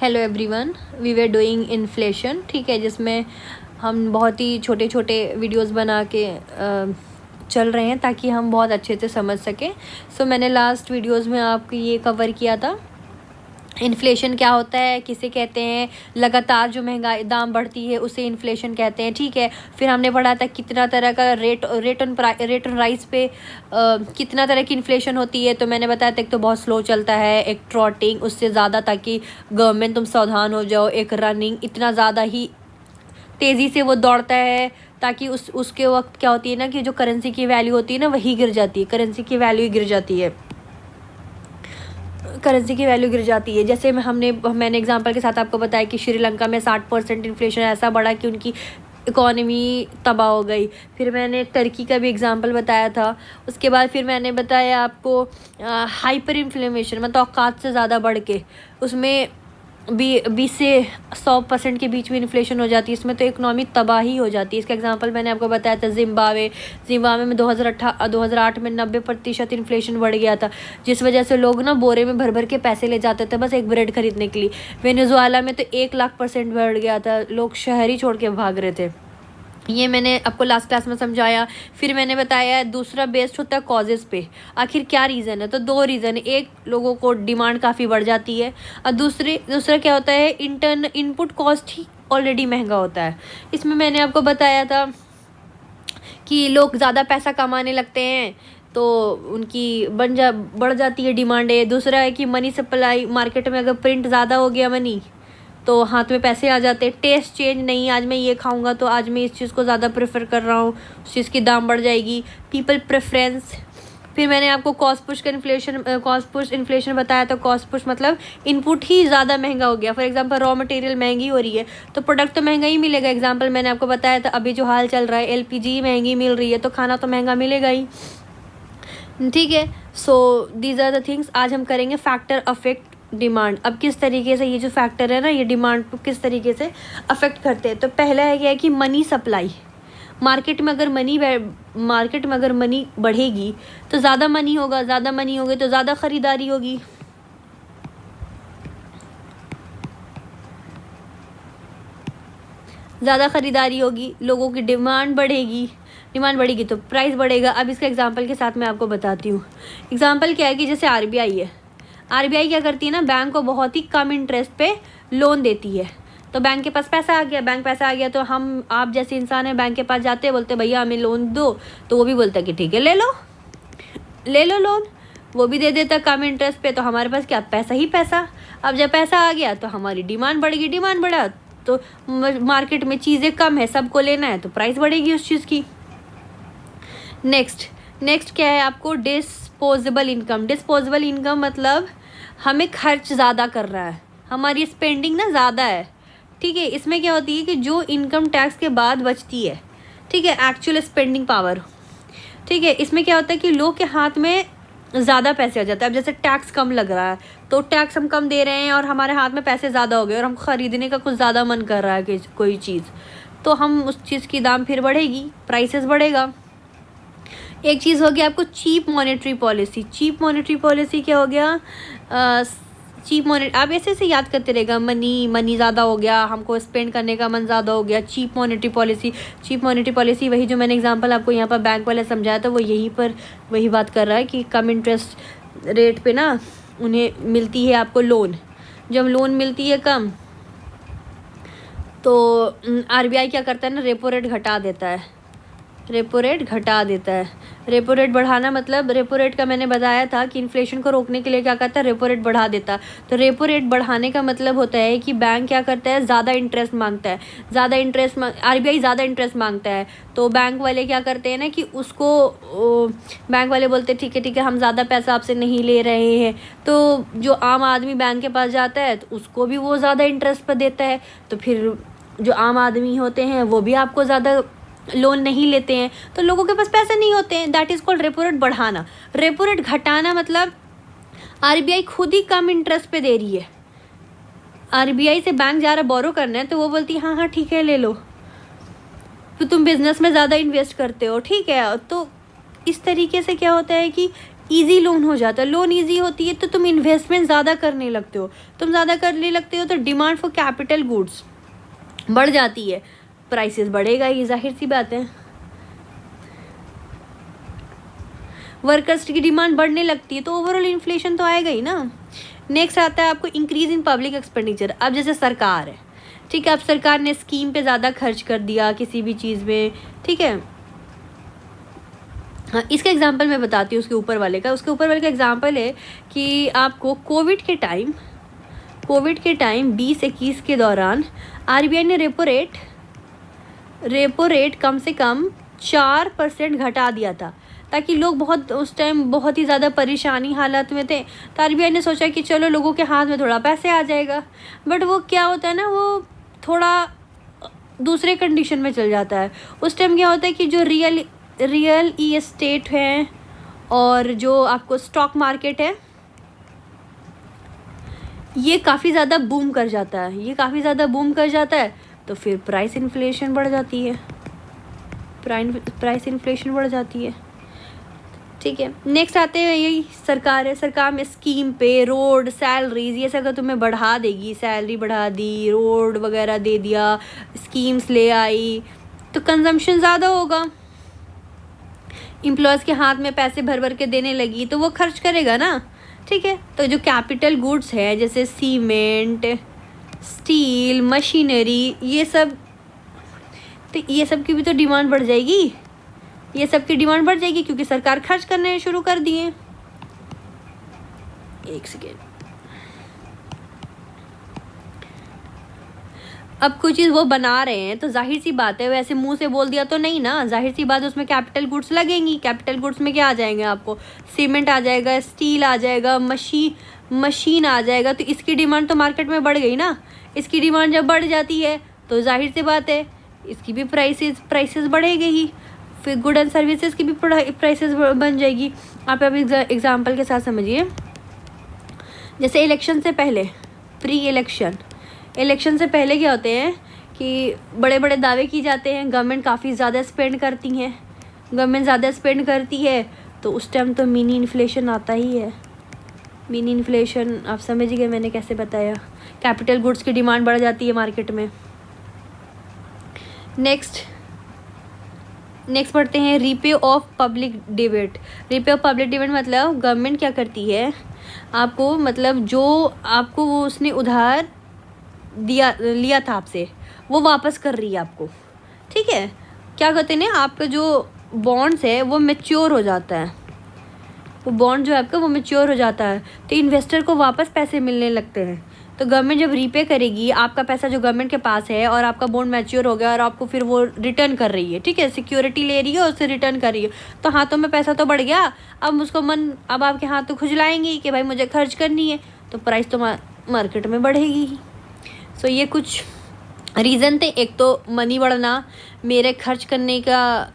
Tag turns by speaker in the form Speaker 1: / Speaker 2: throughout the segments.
Speaker 1: Hello everyone, we were doing inflation. ठीक है, जिसमें हम बहुत ही छोटे छोटे वीडियोस बना के चल रहे हैं ताकि हम बहुत अच्छे से समझ सकें। मैंने लास्ट वीडियोस में आपको ये कवर किया था इन्फ्लेशन क्या होता है, किसे कहते हैं। लगातार जो महंगाई दाम बढ़ती है उसे इन्फ्लेशन कहते हैं। ठीक है, फिर हमने पढ़ा था कितना तरह का रेट ऑन राइस पे कितना तरह की इन्फ्लेशन होती है। तो मैंने बताया था एक तो बहुत स्लो चलता है, एक ट्रॉटिंग उससे ज़्यादा ताकि गवर्नमेंट तुम सावधान हो जाओ, एक रनिंग इतना ज़्यादा ही तेज़ी से वो दौड़ता है ताकि उसके वक्त क्या होती है ना कि जो करेंसी की वैल्यू होती है ना वही गिर जाती है, करेंसी की वैल्यू ही गिर जाती है, करेंसी की वैल्यू गिर जाती है। जैसे मैंने एग्जांपल के साथ आपको बताया कि श्रीलंका में 60% इन्फ्लेशन ऐसा बढ़ा कि उनकी इकोनॉमी तबाह हो गई। फिर मैंने टर्की का भी एग्जांपल बताया था। उसके बाद फिर मैंने बताया आपको हाइपर इन्फ्लेमेशन, मतलब औकात से ज़्यादा बढ़ के उसमें 20 से 100% के बीच में इन्फ्लेशन हो जाती है। इसमें तो इकोनॉमी तबाही हो जाती है। इसका एग्जांपल मैंने आपको बताया था जिम्बाब्वे में 2008 में 90% इन्फ्लेशन बढ़ गया था, जिस वजह से लोग ना बोरे में भर भर के पैसे ले जाते थे बस एक ब्रेड खरीदने के लिए। वेनेजुएला में तो 1,00,000% बढ़ गया था, लोग शहर ही छोड़ के भाग रहे थे। ये मैंने आपको लास्ट क्लास में समझाया। फिर मैंने बताया दूसरा बेस्ड होता है कॉजेज़ पे, आखिर क्या रीज़न है। तो 2 रीज़न है, एक लोगों को डिमांड काफ़ी बढ़ जाती है और दूसरा क्या होता है इनपुट कॉस्ट ही ऑलरेडी महंगा होता है। इसमें मैंने आपको बताया था कि लोग ज़्यादा पैसा कमाने लगते हैं तो उनकी बढ़ जाती है डिमांड है। दूसरा है कि मनी सप्लाई, मार्केट में अगर प्रिंट ज़्यादा हो गया मनी तो हाथ में पैसे आ जाते हैं। टेस्ट चेंज नहीं, आज मैं ये खाऊंगा तो आज मैं इस चीज़ को ज़्यादा प्रेफर कर रहा हूँ, उस चीज़ की दाम बढ़ जाएगी, पीपल प्रेफरेंस। फिर मैंने आपको कॉस्ट पुश इन्फ्लेशन बताया। तो कॉस्ट पुश मतलब इनपुट ही ज़्यादा महंगा हो गया। फॉर एग्जांपल रॉ मटेरियल महंगी हो रही है तो प्रोडक्ट तो महंगा ही मिलेगा। एग्जांपल मैंने आपको बताया था, अभी जो हाल चल रहा है एलपीजी महंगी मिल रही है तो खाना तो महंगा मिलेगा ही। ठीक है, so these are the things. आज हम करेंगे फैक्टर अफेक्ट डिमांड। अब किस तरीके से ये जो फैक्टर है ना ये डिमांड को किस तरीके से अफेक्ट करते हैं। तो पहला है क्या है कि मनी सप्लाई। मार्केट में अगर मनी बढ़ेगी तो ज़्यादा मनी होगा, ज़्यादा मनी होगी तो ज़्यादा ख़रीदारी होगी, ज़्यादा ख़रीदारी होगी, लोगों की डिमांड बढ़ेगी तो प्राइस बढ़ेगा। अब इसका एग्जांपल के साथ मैं आपको बताती हूँ। एग्जांपल क्या है कि जैसे आरबीआई है, आरबीआई क्या करती है ना, बैंक को बहुत ही कम इंटरेस्ट पे लोन देती है। तो बैंक के पास पैसा आ गया तो आप जैसे इंसान है बैंक के पास जाते हैं, बोलते भैया हमें लोन दो, तो वो भी बोलता है कि ठीक है ले लो लोन, वो भी दे देता कम इंटरेस्ट पे। तो हमारे पास क्या पैसा ही पैसा। अब जब पैसा आ गया तो हमारी डिमांड बढ़ेगी, डिमांड बढ़ा तो मार्केट में चीज़ें कम है, सबको लेना है तो प्राइस बढ़ेगी उस चीज़ की। नेक्स्ट क्या है आपको डिस्पोजेबल इनकम मतलब हमें खर्च ज़्यादा कर रहा है, हमारी स्पेंडिंग ना ज़्यादा है। ठीक है, इसमें क्या होती है कि जो इनकम टैक्स के बाद बचती है, ठीक है, एक्चुअल स्पेंडिंग पावर। ठीक है, इसमें क्या होता है कि लोग के हाथ में ज़्यादा पैसे आ जाते हैं। अब जैसे टैक्स कम लग रहा है तो टैक्स हम कम दे रहे हैं और हमारे हाथ में पैसे ज़्यादा हो गए और हमको ख़रीदने का कुछ ज़्यादा मन कर रहा है कि कोई चीज़, तो हम उस चीज़ की दाम फिर बढ़ेगी, प्राइसेस बढ़ेगा। एक चीज़ हो गया आपको चीप मॉनेटरी पॉलिसी क्या हो गया, आप ऐसे याद करते रहेगा, मनी ज़्यादा हो गया, हमको स्पेंड करने का मन ज़्यादा हो गया। चीप मॉनेटरी पॉलिसी वही जो मैंने एग्जांपल आपको यहाँ पर बैंक वाले समझाया था, वो यहीं पर वही बात कर रहा है कि कम इंटरेस्ट रेट पे ना उन्हें मिलती है आपको लोन। जब लोन मिलती है कम तो आरबीआई क्या करता है ना, रेपो रेट घटा देता है। रेपो रेट बढ़ाना मतलब रेपो रेट का मैंने बताया था कि इन्फ्लेशन को रोकने के लिए क्या करता है, रेपो रेट बढ़ा देता। तो रेपो रेट बढ़ाने का मतलब होता है कि बैंक क्या करता है, ज़्यादा इंटरेस्ट मांगता है, आरबीआई ज़्यादा इंटरेस्ट मांगता है। तो बैंक वाले क्या करते हैं ना कि उसको बैंक वाले बोलते हैं ठीक है हम ज़्यादा पैसा आपसे नहीं ले रहे हैं। तो जो आम आदमी बैंक के पास जाता है तो उसको भी वो ज़्यादा इंटरेस्ट पर देता है, तो फिर जो आम आदमी होते हैं वो भी आपको ज़्यादा लोन नहीं लेते हैं, तो लोगों के पास पैसे नहीं होते हैं। That is called repo rate बढ़ाना। रेपो रेट घटाना मतलब आरबीआई खुद ही कम इंटरेस्ट पे दे रही है। आरबीआई से बैंक जा रहा बोरो करना है तो वो बोलती है हाँ ठीक है ले लो, तो तुम बिजनेस में ज़्यादा इन्वेस्ट करते हो, ठीक है। तो इस तरीके से क्या होता है कि ईजी लोन हो जाता है। लोन ईजी होती है तो तुम इन्वेस्टमेंट ज़्यादा करने लगते हो, तुम ज़्यादा करने लगते हो तो डिमांड फॉर कैपिटल गुड्स बढ़ जाती है, प्राइसेस बढ़ेगा, ये जाहिर सी बात है। वर्कर्स की डिमांड बढ़ने लगती है तो ओवरऑल इन्फ्लेशन तो आएगा ही ना। नेक्स्ट आता है आपको इंक्रीज इन पब्लिक एक्सपेंडिचर। अब जैसे सरकार है, ठीक है, अब सरकार ने स्कीम पे ज़्यादा खर्च कर दिया किसी भी चीज़ में, ठीक है। हाँ, इसका एग्जांपल मैं बताती हूँ उसके ऊपर वाले का एग्जांपल है कि आपको कोविड के टाइम 2021 के दौरान आरबीआई ने रेपो रेट कम से कम 4% घटा दिया था, ताकि लोग उस टाइम बहुत ही ज़्यादा परेशानी हालत में थे। तो आरबीआई ने सोचा कि चलो लोगों के हाथ में थोड़ा पैसे आ जाएगा, बट वो क्या होता है ना, वो थोड़ा दूसरे कंडीशन में चल जाता है। उस टाइम क्या होता है कि जो रियल एस्टेट है और जो आपको स्टॉक मार्केट है, ये काफ़ी ज़्यादा बूम कर जाता है, तो फिर प्राइस इन्फ्लेशन बढ़ जाती है, ठीक है। नेक्स्ट आते हैं, यही सरकार में स्कीम पे रोड, सैलरीज, ये सब अगर तुम्हें बढ़ा देगी, सैलरी बढ़ा दी, रोड वगैरह दे दिया, स्कीम्स ले आई, तो कंजम्पशन ज़्यादा होगा। एम्प्लॉयज़ के हाथ में पैसे भर भर के देने लगी तो वो खर्च करेगा ना, ठीक है। तो जो कैपिटल गुड्स है जैसे सीमेंट, स्टील, मशीनरी, ये सब की भी तो डिमांड बढ़ जाएगी, क्योंकि सरकार खर्च करने शुरू कर दिए। एक सेकेंड, अब कोई चीज़ वो बना रहे हैं तो जाहिर सी बात है, वैसे मुंह से बोल दिया तो नहीं ना, जाहिर सी बात है उसमें कैपिटल गुड्स लगेंगी। कैपिटल गुड्स में क्या आ जाएंगे, आपको सीमेंट आ जाएगा, स्टील आ जाएगा, मशीन आ जाएगा, तो इसकी डिमांड तो मार्केट में बढ़ गई ना। इसकी डिमांड जब बढ़ जाती है तो जाहिर सी बात है इसकी भी प्राइसेस बढ़ेगी ही, फिर गुड एंड सर्विसेज की भी प्राइसेस बन जाएगी। आप अभी एग्जाम्पल के साथ समझिए, जैसे इलेक्शन से पहले, इलेक्शन से पहले क्या होते हैं कि बड़े बड़े दावे की जाते हैं, गवर्नमेंट काफ़ी ज़्यादा स्पेंड करती है, तो उस टाइम तो मिनी इन्फ्लेशन आता ही है। मिनी इन्फ्लेशन आप समझ गए मैंने कैसे बताया, कैपिटल गुड्स की डिमांड बढ़ जाती है मार्केट में। नेक्स्ट पढ़ते हैं रीपे ऑफ पब्लिक डिबेट मतलब गवर्नमेंट क्या करती है, आपको मतलब जो आपको वो उसने उधार लिया था आपसे, वो वापस कर रही है आपको, ठीक है। क्या कहते हैं, आपका जो बॉन्ड्स है वो मैच्योर हो जाता है, वो बॉन्ड जो है आपका वो मैच्योर हो जाता है, तो इन्वेस्टर को वापस पैसे मिलने लगते हैं। तो गवर्नमेंट जब रीपे करेगी आपका पैसा जो गवर्नमेंट के पास है, और आपका बॉन्ड मैच्योर हो गया और आपको फिर वो रिटर्न कर रही है, ठीक है, सिक्योरिटी ले रही है और उससे रिटर्न कर रही है, तो हाथों में पैसा तो बढ़ गया। अब आपके हाथ तो खुजलाएंगी कि भाई मुझे खर्च करनी है, तो प्राइस तो मार्केट में बढ़ेगी ही। सो ये कुछ रीज़न थे, एक तो मनी बढ़ना, मेरे खर्च करने का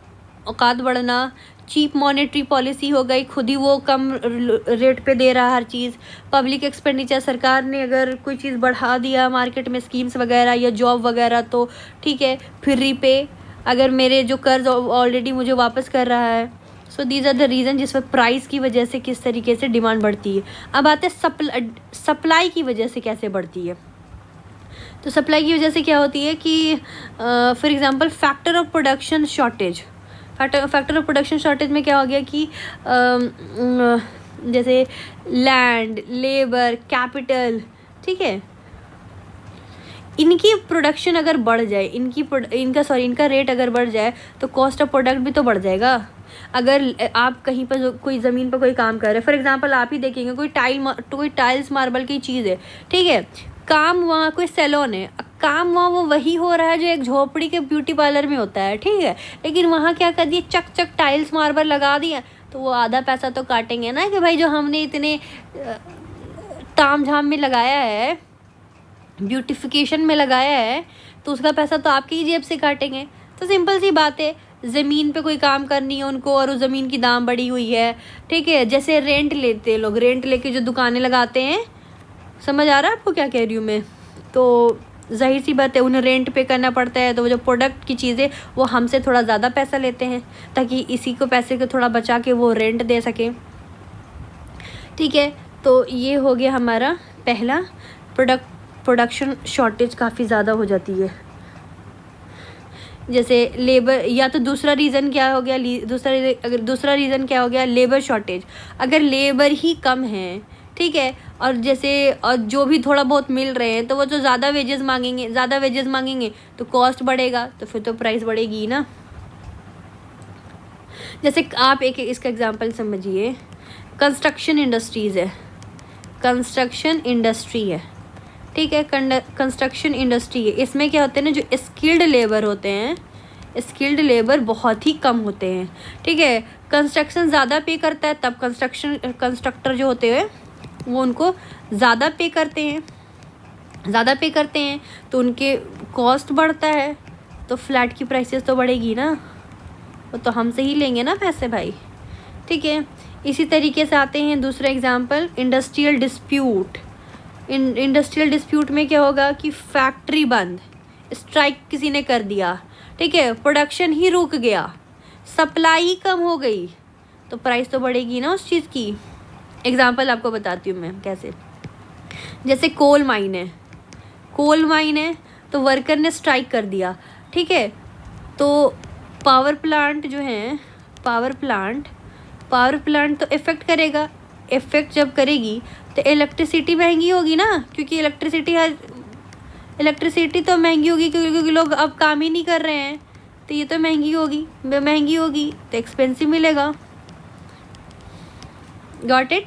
Speaker 1: औकात बढ़ना, चीप मॉनेटरी पॉलिसी हो गई, खुद ही वो कम रेट पे दे रहा हर चीज़, पब्लिक एक्सपेंडिचर, सरकार ने अगर कोई चीज़ बढ़ा दिया मार्केट में, स्कीम्स वगैरह या जॉब वगैरह, तो ठीक है, फिर रीपे, अगर मेरे जो कर्ज ऑलरेडी मुझे वापस कर रहा है। So these are the reason जिस पर प्राइस की वजह से किस तरीके से डिमांड बढ़ती है। अब आते हैं सप्लाई की वजह से कैसे बढ़ती है। तो सप्लाई की वजह से क्या होती है कि for example factor of production shortage में क्या हो गया कि जैसे लैंड, लेबर, कैपिटल, ठीक है, इनकी प्रोडक्शन अगर बढ़ जाए, इनका रेट अगर बढ़ जाए तो कॉस्ट ऑफ प्रोडक्ट भी तो बढ़ जाएगा। अगर आप कहीं पर कोई ज़मीन पर कोई काम कर रहे हैं, फॉर एग्जांपल आप ही देखेंगे कोई टाइल्स मार्बल की चीज़ है, ठीक है, काम वहाँ कोई सैलून है, काम वहाँ वो वही हो रहा है जो एक झोपड़ी के ब्यूटी पार्लर में होता है, ठीक है, लेकिन वहाँ क्या कर दिए, चक टाइल्स मार्बल लगा दिया, तो वो आधा पैसा तो काटेंगे ना कि भाई जो हमने इतने ताम झाम में लगाया है, ब्यूटिफिकेशन में लगाया है, तो उसका पैसा तो आपकी ही जेब से काटेंगे। तो सिंपल सी बात है, ज़मीन पे कोई काम करनी है उनको और उस ज़मीन की दाम बढ़ी हुई है, ठीक है, जैसे रेंट लेते हैं लोग, रेंट लेके जो दुकानें लगाते हैं, समझ आ रहा है आपको क्या कह रही हूँ मैं, तो जाहिर सी बात है उन्हें रेंट पे करना पड़ता है, तो वो जो प्रोडक्ट की चीज़ें वो हमसे थोड़ा ज़्यादा पैसा लेते हैं, ताकि इसी को पैसे को थोड़ा बचा के वो रेंट दे सकें। ठीक है, तो ये हो गया हमारा पहला प्रोडक्शन शॉर्टेज काफ़ी ज़्यादा हो जाती है। जैसे लेबर, या तो दूसरा रीज़न क्या हो गया, दूसरा रीज़न क्या हो गया, लेबर शॉर्टेज। अगर लेबर ही कम है, ठीक है, और जैसे और जो भी थोड़ा बहुत मिल रहे हैं तो वो जो ज़्यादा वेजेस मांगेंगे तो कॉस्ट बढ़ेगा, तो फिर तो प्राइस बढ़ेगी ना। जैसे आप एक इसका एग्जांपल समझिए, कंस्ट्रक्शन इंडस्ट्री है, ठीक है, कंस्ट्रक्शन इंडस्ट्री है। इसमें क्या होते हैं ना, जो स्किल्ड लेबर होते हैं, स्किल्ड लेबर बहुत ही कम होते हैं, ठीक है। कंस्ट्रक्शन ज़्यादा पे करता है, तब कंस्ट्रक्टर जो होते हैं वो उनको ज़्यादा पे करते हैं, तो उनके कॉस्ट बढ़ता है, तो फ्लैट की प्राइसेस तो बढ़ेगी ना, वो तो हमसे ही लेंगे ना पैसे भाई, ठीक है। इसी तरीके से आते हैं दूसरा एग्जांपल, इंडस्ट्रियल डिस्प्यूट में क्या होगा कि फैक्ट्री बंद, स्ट्राइक किसी ने कर दिया, ठीक है, प्रोडक्शन ही रुक गया, सप्लाई ही कम हो गई, तो प्राइस तो बढ़ेगी ना उस चीज़ की। एग्जांपल आपको बताती हूँ मैं कैसे। जैसे कोल माइन है तो वर्कर ने स्ट्राइक कर दिया, ठीक है, तो पावर प्लांट तो इफ़ेक्ट करेगा। इफ़ेक्ट जब करेगी तो इलेक्ट्रिसिटी महंगी होगी ना, क्योंकि इलेक्ट्रिसिटी तो महंगी होगी क्योंकि लोग अब काम ही नहीं कर रहे हैं, तो ये तो महंगी होगी तो एक्सपेंसिव मिलेगा। Got it.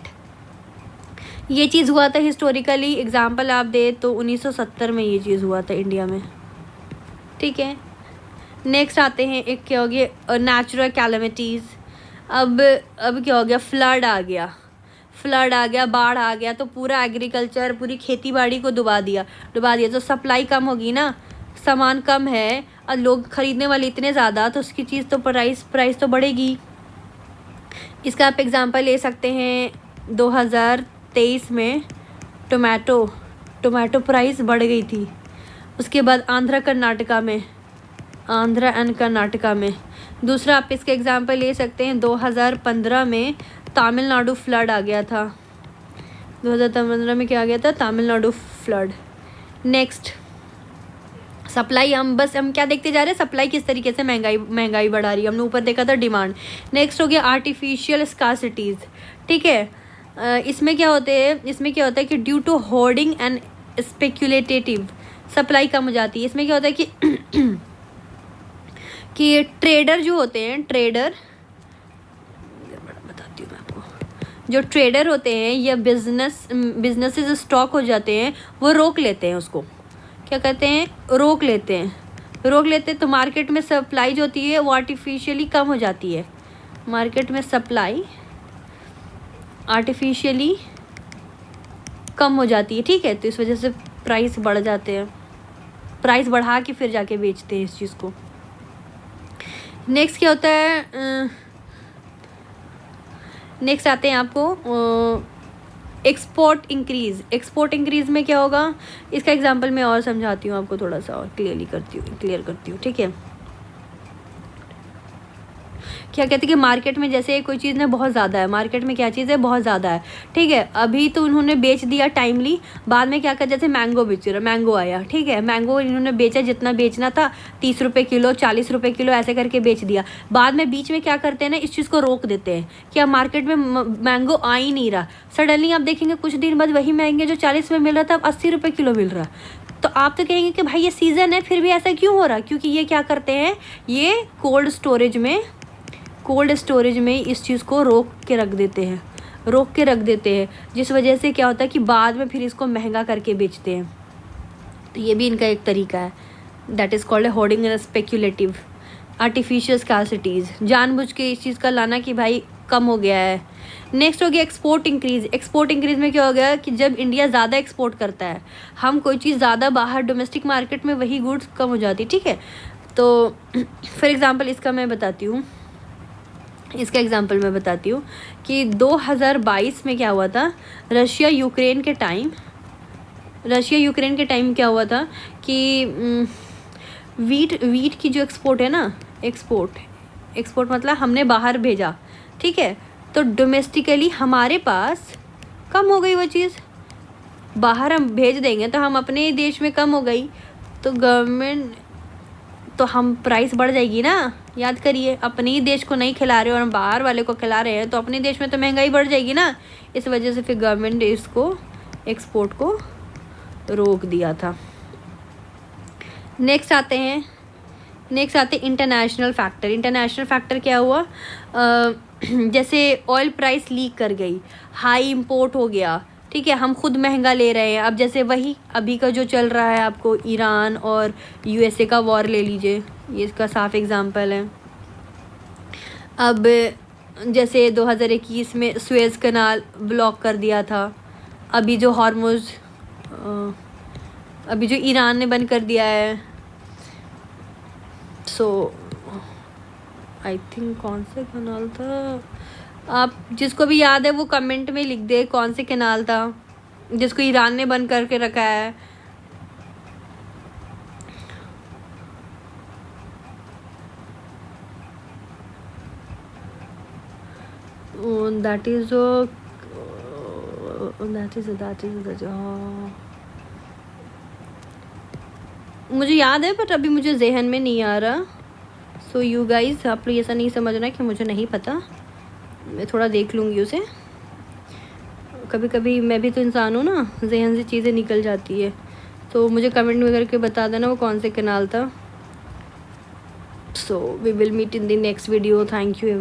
Speaker 1: ये चीज़ हुआ था हिस्टोरिकली, एग्जांपल आप दे तो 1970 में ये चीज़ हुआ था इंडिया में, ठीक है। नेक्स्ट आते हैं, एक क्या हो गया, नेचुरल कैलेमिटीज़। अब क्या हो गया, फ्लड आ गया, बाढ़ आ गया, तो पूरा एग्रीकल्चर, पूरी खेती बाड़ी को डुबा दिया, तो सप्लाई कम होगी ना, सामान कम है और लोग ख़रीदने वाले इतने ज़्यादा, तो उसकी चीज़ तो प्राइस तो बढ़ेगी। इसका आप एग्ज़ाम्पल ले सकते हैं, 2023 में टोमेटो प्राइस बढ़ गई थी। उसके बाद आंध्र एंड कर्नाटका में। दूसरा आप इसका एग्ज़ाम्पल ले सकते हैं, 2015 में तमिलनाडु फ्लड आ गया था। 2015 में क्या आ गया था, तमिलनाडु फ्लड। नेक्स्ट सप्लाई, हम क्या देखते जा रहे हैं, सप्लाई किस तरीके से महंगाई बढ़ा रही है। हमने ऊपर देखा था डिमांड। नेक्स्ट हो गया आर्टिफिशियल स्कार्सिटीज़, ठीक है। इसमें क्या होता है कि due to hoarding and speculative supply कम हो जाती है। इसमें क्या होता है कि ट्रेडर जो होते हैं, बताती हूँ मैं आपको, जो ट्रेडर होते हैं या बिजनेसेस स्टॉक हो जाते हैं, वो रोक लेते हैं, उसको क्या कहते हैं, रोक लेते हैं, तो मार्केट में सप्लाई जो होती है वो आर्टिफिशियली कम हो जाती है। मार्केट में सप्लाई आर्टिफिशियली कम हो जाती है, ठीक है। तो इस वजह से प्राइस बढ़ जाते हैं, प्राइस बढ़ा के फिर जाके बेचते हैं इस चीज़ को। नेक्स्ट क्या होता है, नेक्स्ट आते हैं आपको एक्सपोर्ट इंक्रीज़ में क्या होगा, इसका एग्जांपल मैं और समझाती हूँ आपको, थोड़ा सा और क्लियर करती हूँ, ठीक है। क्या कहते हैं कि मार्केट में जैसे कोई चीज़ ना बहुत ज़्यादा है, मार्केट में क्या चीज़ है, बहुत ज़्यादा है, ठीक है। अभी तो उन्होंने बेच दिया टाइमली, बाद में क्या कर, जैसे मैंगो आया, ठीक है, मैंगो इन्होंने बेचा जितना बेचना था, 30 रुपये किलो, 40 रुपये किलो ऐसे करके बेच दिया। बाद में बीच में क्या करते हैं ना, इस चीज़ को रोक देते हैं कि अब मार्केट में मैंगो आ ही नहीं रहा। सडनली आप देखेंगे कुछ दिन बाद वही मैंगे जो 40 में मिल रहा था अब 80 रुपये किलो मिल रहा। तो आप तो कहेंगे कि भाई ये सीज़न है, फिर भी ऐसा क्यों हो रहा, क्योंकि ये क्या करते हैं, ये कोल्ड स्टोरेज में इस चीज़ को रोक के रख देते हैं, जिस वजह से क्या होता है कि बाद में फिर इसको महंगा करके बेचते हैं। तो ये भी इनका एक तरीका है, that is called hoarding and speculative artificial scarcities, जानबूझ के इस चीज़ का लाना कि भाई कम हो गया है। नेक्स्ट हो गया एक्सपोर्ट इंक्रीज़ में क्या हो गया कि जब इंडिया ज़्यादा एक्सपोर्ट करता है, हम कोई चीज़ ज़्यादा बाहर डोमेस्टिक मार्केट में वही गुड्स कम हो जाती, ठीक है। तो फॉर एग्ज़ाम्पल इसका एग्ज़ाम्पल मैं बताती हूँ कि 2022 में क्या हुआ था, रशिया यूक्रेन के टाइम क्या हुआ था कि वीट की जो एक्सपोर्ट है ना, एक्सपोर्ट मतलब हमने बाहर भेजा, ठीक है। तो डोमेस्टिकली हमारे पास कम हो गई वो चीज़, बाहर हम भेज देंगे तो हम अपने ही देश में कम हो गई तो गवर्नमेंट, तो हम प्राइस बढ़ जाएगी ना। याद करिए, अपने ही देश को नहीं खिला रहे और हम बाहर वाले को खिला रहे हैं तो अपने देश में तो महंगाई बढ़ जाएगी ना। इस वजह से फिर गवर्नमेंट ने इसको एक्सपोर्ट को रोक दिया था। नेक्स्ट आते हैं इंटरनेशनल फैक्टर। इंटरनेशनल फैक्टर क्या हुआ, जैसे ऑयल प्राइस लीक कर गई, हाई इंपोर्ट हो गया, ठीक है, हम खुद महंगा ले रहे हैं। अब जैसे वही अभी का जो चल रहा है, आपको ईरान और यूएसए का वॉर ले लीजिए, ये इसका साफ एग्जांपल है। अब जैसे 2021 में सुएज़ कनाल ब्लॉक कर दिया था, अभी जो हॉर्मुज़, अभी जो ईरान ने बंद कर दिया है। सो आई थिंक कौन सा कनाल था, आप जिसको भी याद है वो कमेंट में लिख दे कौन से कनाल था जिसको ईरान ने बंद करके रखा है। दैट इज मुझे याद है बट अभी मुझे जहन में नहीं आ रहा। सो यू गाइज, आप लोग ऐसा नहीं समझना कि मुझे नहीं पता, मैं थोड़ा देख लूँगी उसे। कभी कभी मैं भी तो इंसान हूँ ना, जहन से चीज़ें निकल जाती है। तो मुझे कमेंट में करके बता देना वो कौन से कनाल था। So we will meet in the next video. Thank you.